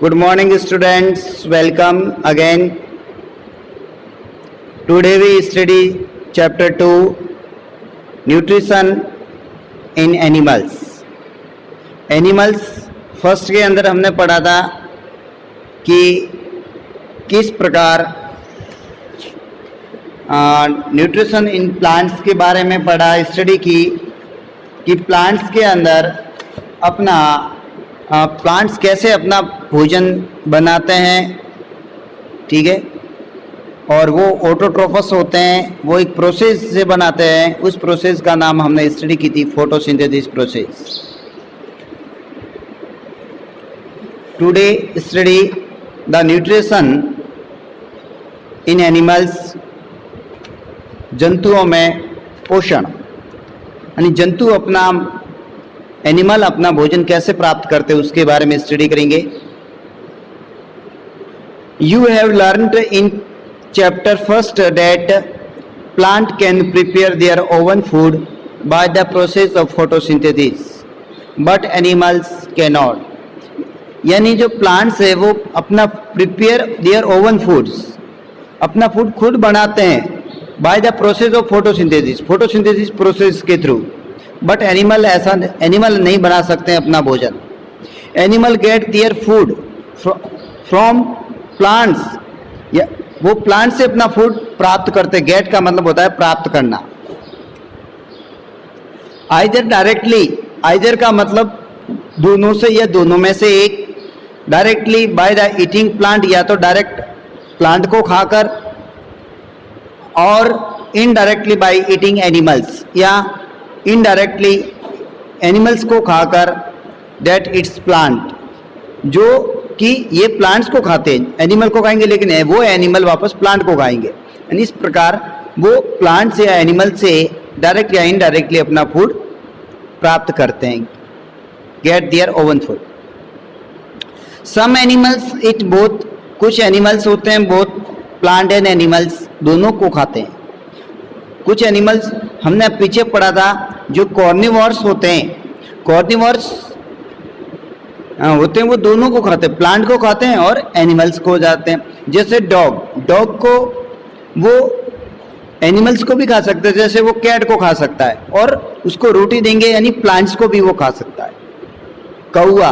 Good morning, students. Welcome again. Today we study chapter 2, Nutrition in Animals. Animals first के अंदर हमने पढ़ा था कि किस प्रकार न्यूट्रिशन इन प्लांट्स के बारे में पढ़ा, स्टडी की कि प्लांट्स के अंदर अपना प्लांट्स कैसे अपना भोजन बनाते हैं, ठीक है। और वो ऑटोट्रोफस होते हैं, वो एक प्रोसेस से बनाते हैं। उस प्रोसेस का नाम हमने स्टडी की थी photosynthesis process. Today study the nutrition in animals, जंतुओं में पोषण, यानी जंतु अपना एनिमल अपना भोजन कैसे प्राप्त करते हैं उसके बारे में स्टडी करेंगे। You have learned in chapter first that plant can prepare their own food by the process of photosynthesis but animals can not. यानी जो प्लांट्स है वो अपना प्रिपेयर देयर ओवन फूड्स, अपना फूड खुद बनाते हैं by the process of photosynthesis, photosynthesis process के थ्रू। बट एनिमल ऐसा, एनिमल नहीं बना सकते हैं अपना भोजन। Animal gate their food from plants, या वो प्लांट से अपना फूड प्राप्त करते। गेट का मतलब होता है प्राप्त करना। आइदर डायरेक्टली, आइदर का मतलब दोनों से या दोनों में से एक। Directly by the eating plant, या तो डायरेक्ट प्लांट को खाकर, और इनडायरेक्टली बाय ईटिंग एनिमल्स, या इनडायरेक्टली एनिमल्स को खाकर दैट इट्स प्लांट, जो कि ये प्लांट्स को खाते हैं। एनिमल को खाएंगे लेकिन वो एनिमल वापस प्लांट को खाएंगे। यानी इस प्रकार वो प्लांट से या एनिमल से डायरेक्ट या इनडायरेक्टली अपना फूड प्राप्त करते हैं, get their own food. Some animals eat both, कुछ एनिमल्स होते हैं बोथ प्लांट एंड एनिमल्स, दोनों को खाते हैं। कुछ एनिमल्स हमने पीछे पढ़ा था जो कॉर्निवोर्स होते हैं, कॉर्निवोर्स होते हैं वो दोनों को खाते हैं, प्लांट को खाते हैं और एनिमल्स को जाते हैं। जैसे डॉग, डॉग को वो एनिमल्स को भी खा सकते हैं, जैसे वो कैट को खा सकता है और उसको रोटी देंगे यानी प्लांट्स को भी वो खा सकता है। कौआ,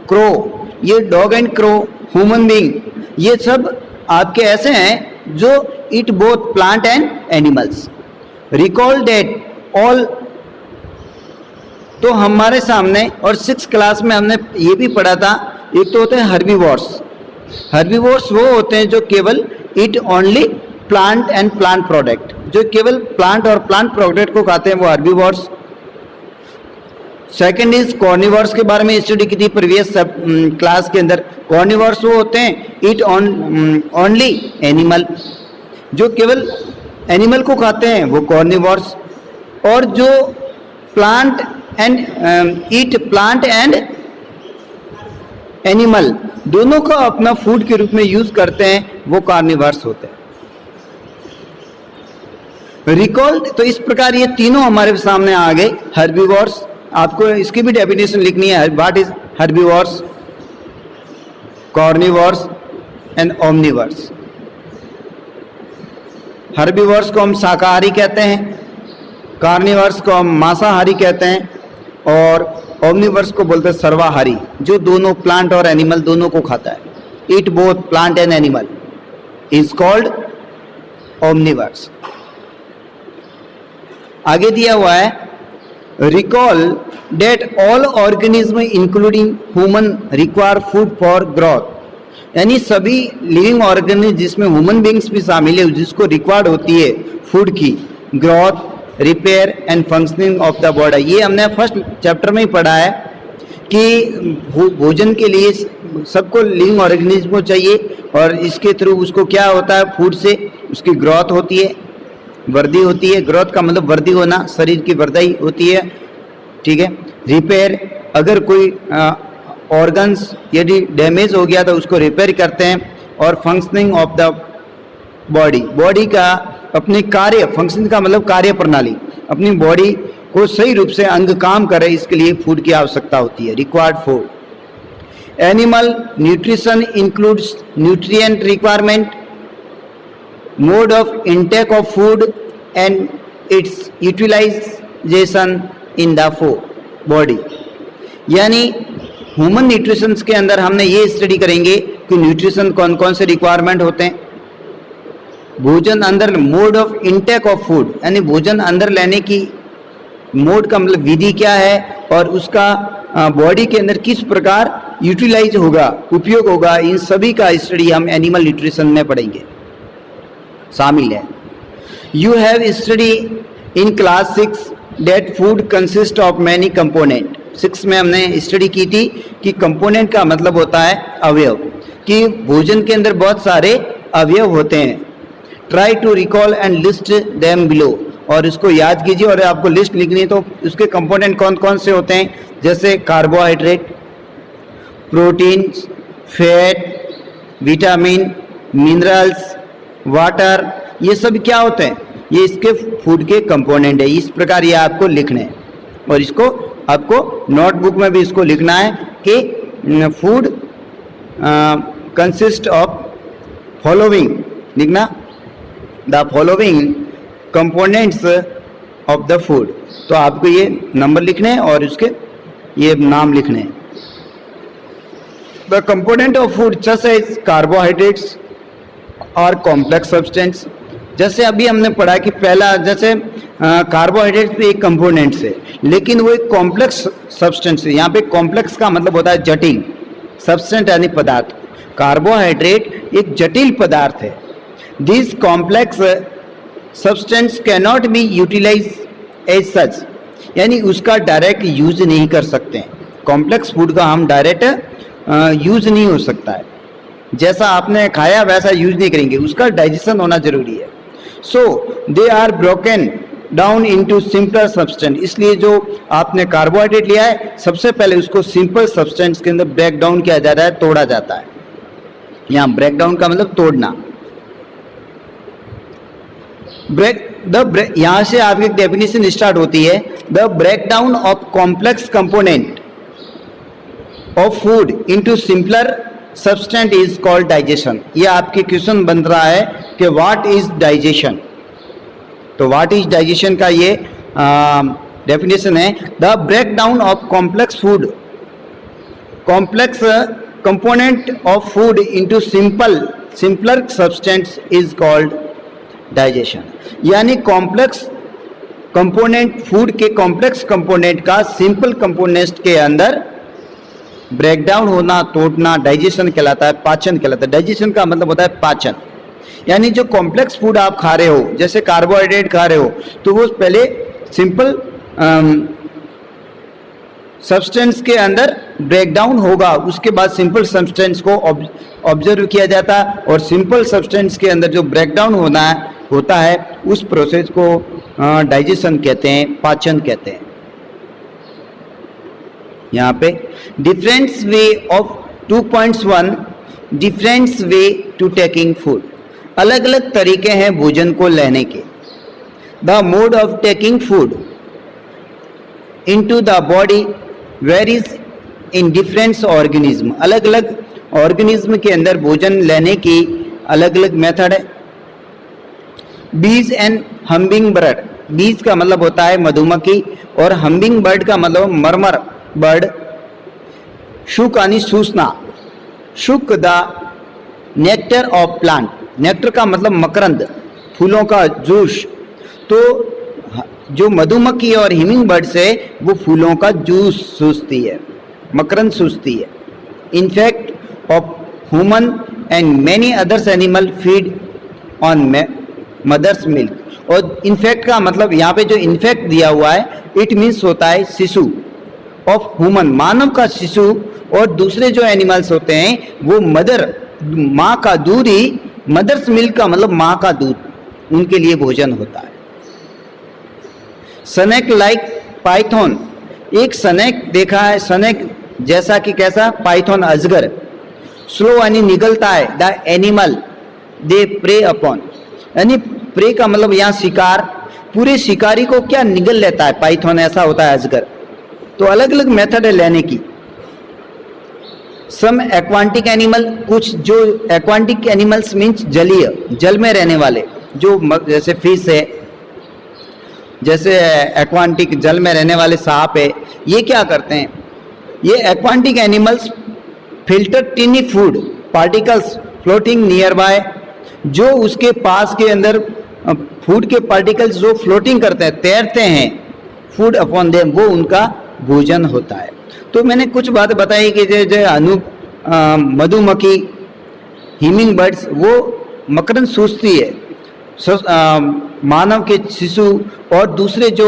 क्रो, ये dog and crow, human being, ये सब आपके ऐसे हैं जो eat both plant and animals. Recall that all, तो हमारे सामने और 6th क्लास में हमने ये भी पढ़ा था, एक तो होते हैं हर्बीवोर्स। हर्बीवोर्स वो होते हैं जो केवल eat only plant and plant product, जो केवल प्लांट और प्लांट प्रोडक्ट को खाते हैं, वो हर्बीवोर्स। सेकंड इज कॉर्निवोर्स, के बारे में स्टडी की थी प्रीवियस क्लास के अंदर। कॉर्निवोर्स वो होते हैं ईट ओनली एनिमल, जो केवल एनिमल को खाते हैं, वो कॉर्निवोर्स। और जो plant and eat plant and animal दोनों को अपना फूड के रूप में यूज करते हैं, वो कार्निवर्स होते हैं। रिकॉल, तो इस प्रकार ये तीनों हमारे सामने आ गए। हर्बीवोर्स, आपको इसकी भी डेफिनेशन लिखनी है, what is herbivores, carnivores and omnivores. Herbivores को हम शाकाहारी कहते हैं, कार्निवर्स को हम मांसाहारी कहते हैं, और ओमनिवर्स को बोलते हैं सर्वाहारी, जो दोनों प्लांट और एनिमल दोनों को खाता है। Eat both plant and animal is called Omniverse. आगे दिया हुआ है, recall that all organism including human require food for growth. यानी सभी लिविंग ऑर्गेनिज्म जिसमें ह्यूमन बींग्स भी शामिल है, जिसको रिक्वायर्ड होती है फूड की, growth, repair and functioning of the body. ये हमने फर्स्ट चैप्टर में ही पढ़ा है कि भोजन के लिए सबको लिविंग ऑर्गेनिज्म को चाहिए, और इसके थ्रू उसको क्या होता है, फूड से उसकी ग्रोथ होती है, वृद्धि होती है। ग्रोथ का मतलब वृद्धि होना, शरीर की वृद्धि होती है, ठीक है। रिपेयर, अगर कोई ऑर्गन्स यदि डैमेज हो गया तो उसको रिपेयर करते हैं। और functioning of the body, body का अपने कार्य, फंक्शन का मतलब कार्य प्रणाली, अपनी बॉडी को सही रूप से अंग काम करे, इसके लिए फूड की आवश्यकता होती है, required food. Animal nutrition includes nutrient requirement, mode of intake of food and its utilization in the body. यानी ह्यूमन न्यूट्रिशन के अंदर हमने ये स्टडी करेंगे कि न्यूट्रिशन कौन कौन से रिक्वायरमेंट होते हैं, भोजन अंदर, mode of intake of food यानी भोजन अंदर लेने की मोड का मतलब विधि क्या है, और उसका बॉडी के अंदर किस प्रकार यूटिलाइज होगा, उपयोग होगा, इन सभी का स्टडी हम एनिमल न्यूट्रिशन में पढ़ेंगे, शामिल है। You have study in class 6 that food consist of many component. 6 में हमने स्टडी की थी कि कंपोनेंट का मतलब होता है अवयव, कि भोजन के अंदर बहुत सारे अवयव होते हैं। Try to recall and list them below, और इसको याद कीजिए और आपको लिस्ट लिखनी है तो उसके कंपोनेंट कौन कौन से होते हैं, जैसे carbohydrate, protein, fat, vitamin, minerals, water, ये सब क्या होते हैं, ये इसके फूड के कंपोनेंट है। इस प्रकार ये आपको लिखने हैं और इसको आपको नोटबुक में भी इसको लिखना है कि फूड कंसिस्ट ऑफ फॉलोइंग, लिखना the following components of the food. तो आपको ये नंबर लिखने हैं और उसके ये नाम लिखने हैं। The component of food such as carbohydrates और कॉम्प्लेक्स सब्सटेंस। जैसे अभी हमने पढ़ा कि पहला जैसे कार्बोहाइड्रेट भी एक कंपोनेंट है, लेकिन वो एक कॉम्प्लेक्स सब्सटेंस है। यहाँ पे कॉम्प्लेक्स का मतलब होता है जटिल, सब्सटेंस यानी पदार्थ। कार्बोहाइड्रेट एक जटिल पदार्थ है। This complex substance cannot be utilize as such, यानी उसका डायरेक्ट यूज नहीं कर सकते हैं। कॉम्प्लेक्स फूड का हम डायरेक्ट यूज नहीं हो सकता है, जैसा आपने खाया वैसा यूज नहीं करेंगे, उसका डाइजेशन होना जरूरी है। So they are broken down into simple substance. इसलिए जो आपने कार्बोहाइड्रेट लिया है सबसे पहले उसको सिंपल सब्सटेंस के अंदर ब्रेक डाउन किया जाता है, तोड़ा जाता है। यहाँ ब्रेक डाउन का मतलब तोड़ना। यहाँ से आपकी डेफिनेशन स्टार्ट होती है, the break down of complex component of food into simpler substance is called digestion. ये आपके क्वेश्चन बन रहा है कि व्हाट इज डाइजेशन। तो व्हाट इज डाइजेशन का ये डेफिनेशन है, the break down of complex food, complex component of food into simpler substance is called digestion. यानी कॉम्प्लेक्स कंपोनेंट, फूड के कॉम्प्लेक्स कंपोनेंट का सिंपल कंपोनेंट के अंदर ब्रेकडाउन होना, तोड़ना डाइजेशन कहलाता है, पाचन कहलाता है। डाइजेशन का मतलब होता है पाचन। यानी जो कॉम्प्लेक्स फूड आप खा रहे हो, जैसे कार्बोहाइड्रेट खा रहे हो, तो वो पहले सिंपल सब्सटेंस के अंदर ब्रेकडाउन होगा, उसके बाद सिंपल सब्सटेंस को ऑब्जर्व किया जाता है, और सिंपल सब्सटेंस के अंदर जो ब्रेकडाउन होता है उस प्रोसेस को डाइजेशन कहते हैं, पाचन कहते हैं। यहाँ पे difference way of 2.1 difference way to taking food. अलग अलग तरीके हैं भोजन को लेने के। The mode of taking food into the body varies in different organism. अलग अलग ऑर्गेनिज्म के अंदर भोजन लेने की अलग अलग मेथड है। बीज एंड हम्बिंग बर्ड। बीज का मतलब होता है मधुमक्खी, और हम्बिंग बर्ड का मतलब मरमर बर्ड। शुक यानी सूसना, शुक the nectar of plant. Nectar का मतलब मकरंद, फूलों का जूस। तो जो मधुमक्खी और हिमिंग बर्ड से वो फूलों का जूस सूसती है, मकरंद सूसती है। Infants of human and many others animal feed on mother's milk. और इनफैक्ट का मतलब यहाँ पे जो इनफैक्ट दिया हुआ है, इट मीन्स होता है शिशु ऑफ ह्यूमन, मानव का शिशु, और दूसरे जो एनिमल्स होते हैं वो मदर, माँ का दूध ही, मदर्स मिल्क का मतलब माँ का दूध, उनके लिए भोजन होता है। Snake like Python. एक स्नेक देखा है, स्नेक जैसा कि कैसा, पाइथन अजगर। स्लो यानी निगलता है, the animal they prey upon, यानी प्रे का मतलब यहाँ शिकार, पूरे शिकारी को क्या निगल लेता है, पाइथन ऐसा होता है अजगर। तो अलग अलग मेथड है लेने की। सम एक्वांटिक एनिमल, कुछ जो एक्वांटिक एनिमल्स मीन्स जलीय, जल में रहने वाले, जो जैसे फिश है, जैसे एक्वांटिक जल में रहने वाले सांप है, ये क्या करते हैं, ये aquatic animals filter tiny food particles floating nearby, जो उसके पास के अंदर फूड के पार्टिकल्स जो फ्लोटिंग करते हैं, तैरते हैं, फूड अपॉन देम, वो उनका भोजन होता है। तो मैंने कुछ बात बताई कि जो मधुमक्खी, हिमिंग बर्ड्स, वो मकरंद सूसती है, मानव के शिशु और दूसरे जो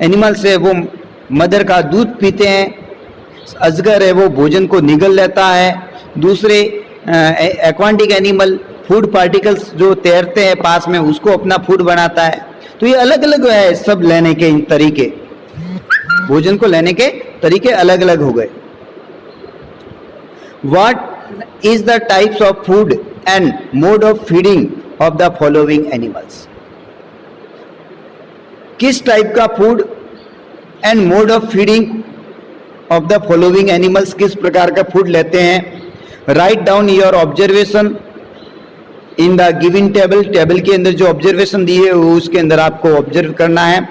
एनिमल्स है वो मदर का दूध पीते हैं, अजगर है वो भोजन को निगल लेता है, दूसरे एक्वांटिक एनिमल फूड पार्टिकल्स जो तैरते हैं पास में उसको अपना फूड बनाता है। तो ये अलग अलग है सब लेने के तरीके, भोजन को लेने के तरीके अलग अलग हो गए। What is the types of food and mode of feeding of the following animals? किस टाइप का food and mode of feeding of the following animals, किस प्रकार का फूड लेते हैं? Write down your observation in the given table, table के अंदर जो ऑब्जर्वेशन दी है वो उसके अंदर आपको ऑब्जर्व करना है।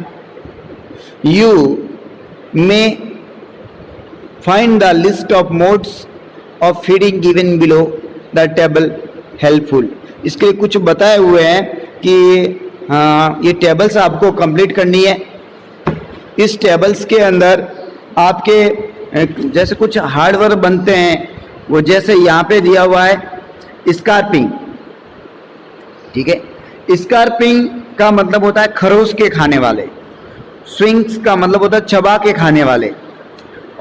You may find the list of modes of feeding given below the table helpful. इसके कुछ बताए हुए हैं कि ये टेबल्स आपको कंप्लीट करनी है। इस टेबल्स के अंदर आपके जैसे कुछ हार्डवेयर बनते हैं, वो जैसे यहाँ पे दिया हुआ है स्कार्पिंग, ठीक है। स्कार्पिंग का मतलब होता है खरोच के खाने वाले, स्विंग्स का मतलब होता है चबा के खाने वाले,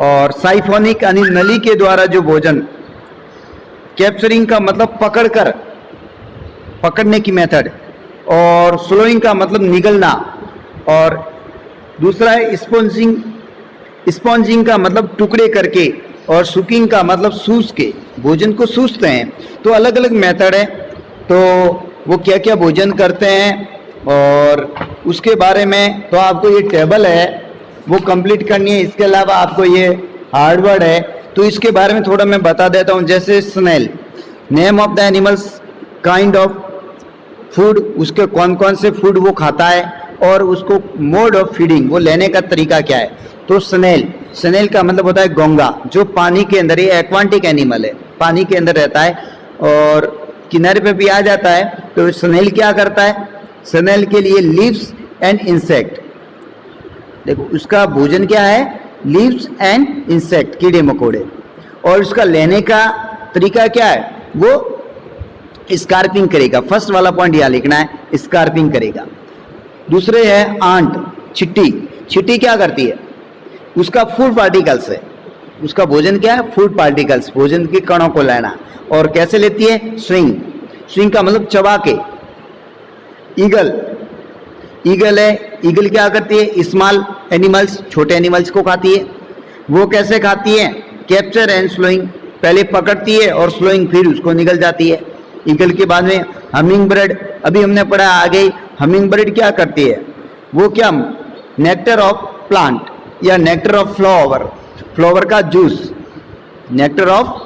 और साइफोनिक यानी नली के द्वारा जो भोजन, कैप्चरिंग का मतलब पकड़कर, पकड़ने की मेथड, और स्लोइंग का मतलब निगलना, और दूसरा है स्पॉन्जिंग, स्पॉन्जिंग का मतलब टुकड़े करके, और सुकिंग का मतलब सूस के, भोजन को सूसते हैं। तो अलग अलग मेथड है, तो वो क्या क्या भोजन करते हैं और उसके बारे में तो आपको ये टेबल है वो कंप्लीट करनी है। इसके अलावा आपको ये हार्डवर्ड है, तो इसके बारे में थोड़ा मैं बता देता हूँ। जैसे snail, name of the animals, kind of food, उसके कौन कौन से फूड वो खाता है, और उसको मोड ऑफ फीडिंग, वो लेने का तरीका क्या है। तो स्नेल, स्नेल का मतलब होता है गोंगा, जो पानी के अंदर, ये एक्वांटिक एनिमल है, पानी के अंदर रहता है और किनारे पे भी आ जाता है। तो स्नेल क्या करता है, स्नेल के लिए लीव्स एंड इंसेक्ट, देखो उसका भोजन क्या है, लीव्स एंड इंसेक्ट, कीड़े मकोड़े, और उसका लेने का तरीका क्या है, वो स्कार्पिंग करेगा। फर्स्ट वाला पॉइंट यहाँ लिखना है, स्कार्पिंग करेगा। दूसरे है आंट, चिट्टी, चिट्टी क्या करती है, उसका फूड पार्टिकल्स है, उसका भोजन क्या है, फूड पार्टिकल्स, भोजन के कणों को लेना, और कैसे लेती है, स्विंग, स्विंग का मतलब चबा के। ईगल, ईगल है, ईगल क्या करती है, स्मॉल एनिमल्स, छोटे एनिमल्स को खाती है। वो कैसे खाती है, कैप्चर एंड स्लोइंग, पहले पकड़ती है और स्लोइंग फिर उसको निकल जाती है। ईगल के बाद में हमिंग बर्ड, अभी हमने पढ़ा आगे, हमिंग बर्ड क्या करती है, वो क्या, नेक्टर ऑफ प्लांट या नेक्टर ऑफ फ्लावर, फ्लावर का juice, nectar of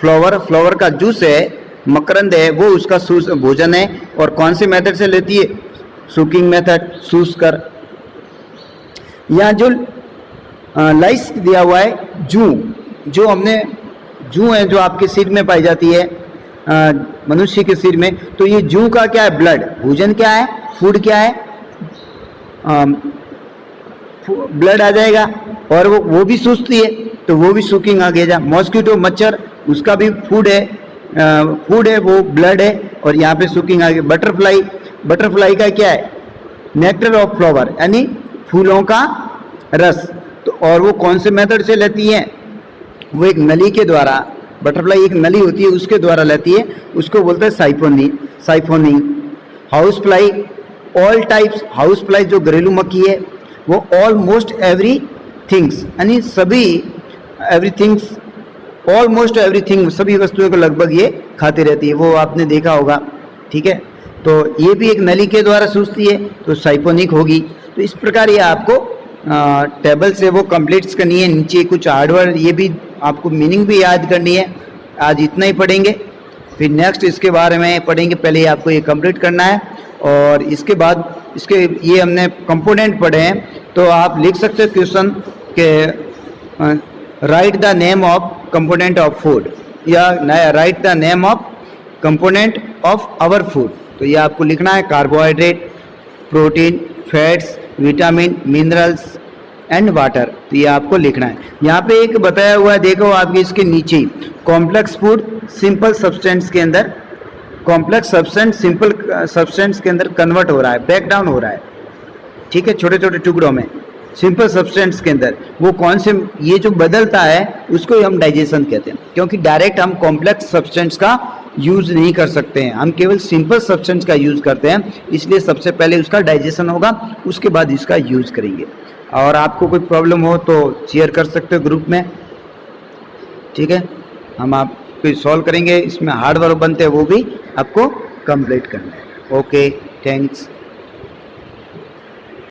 flower, flower का जूस है, मकरंद है, वो उसका भोजन है। और कौन से मेथड से लेती है, सुकिंग मेथड, सूस कर। यहाँ जो लाइस दिया हुआ है, जू, जो हमने जू है जो आपके सिर में पाई जाती है, मनुष्य के सिर में, तो ये जू का क्या है, ब्लड, भोजन क्या है, फूड क्या है, ब्लड आ जाएगा, और वो भी सूसती है, तो वो भी सुकिंग आ गया। मॉस्किटो, मच्छर, उसका भी फूड है, फूड है वो ब्लड है, और यहाँ पे सुकिंग आ गया। बटरफ्लाई, बटरफ्लाई का क्या है, नेक्टर ऑफ फ्लावर यानी फूलों का रस, तो और वो कौन से मेथड से लेती है, वो एक नली के द्वारा, बटरफ्लाई एक नली होती है उसके द्वारा लेती है, उसको बोलते हैं siphoning, siphoning. Housefly, all types, housefly जो घरेलू मक्खी है, वो ऑलमोस्ट एवरी थिंग्स यानी सभी, एवरीथिंग्स, ऑलमोस्ट एवरीथिंग, सभी वस्तुओं को लगभग ये खाती रहती है, वो आपने देखा होगा, ठीक है। तो ये भी एक नली के द्वारा सूसती है, तो साइफोनिक होगी। तो इस प्रकार ये आपको टेबल से वो कंप्लीट्स करनी है। नीचे कुछ हार्डवेयर ये भी आपको मीनिंग भी याद करनी है। आज इतना ही पढ़ेंगे, फिर नेक्स्ट इसके बारे में पढ़ेंगे। पहले आपको ये कंप्लीट करना है और इसके बाद इसके ये हमने कंपोनेंट पढ़े हैं, तो आप लिख सकते हो क्वेश्चन के write the name of component of food या write the name of component of our food. तो ये आपको लिखना है carbohydrate, protein, fats, vitamin, minerals and water. तो ये आपको लिखना है। यहाँ पे एक बताया हुआ है, देखो आपके इसके नीचे कॉम्प्लेक्स फूड सिंपल सब्सटेंस के अंदर, कॉम्प्लेक्स सब्सटेंस सिंपल सब्सटेंस के अंदर कन्वर्ट हो रहा है, ब्रेक डाउन हो रहा है, ठीक है, छोटे छोटे टुकड़ों में सिंपल सब्सटेंस के अंदर। वो कौन से ये जो बदलता है उसको ही हम डाइजेशन कहते हैं, क्योंकि डायरेक्ट हम कॉम्प्लेक्स सब्सटेंस का यूज नहीं कर सकते हैं, हम केवल सिंपल सब्सटेंस का यूज करते हैं। इसलिए सबसे पहले उसका डाइजेशन होगा, उसके बाद इसका यूज करेंगे। और आपको कोई प्रॉब्लम हो तो शेयर कर सकते हो ग्रुप में, ठीक है, हम आपको सॉल्व करेंगे। इसमें हार्ड वर्क बनते हैं वो भी आपको कंप्लीट करना है। Okay, thanks.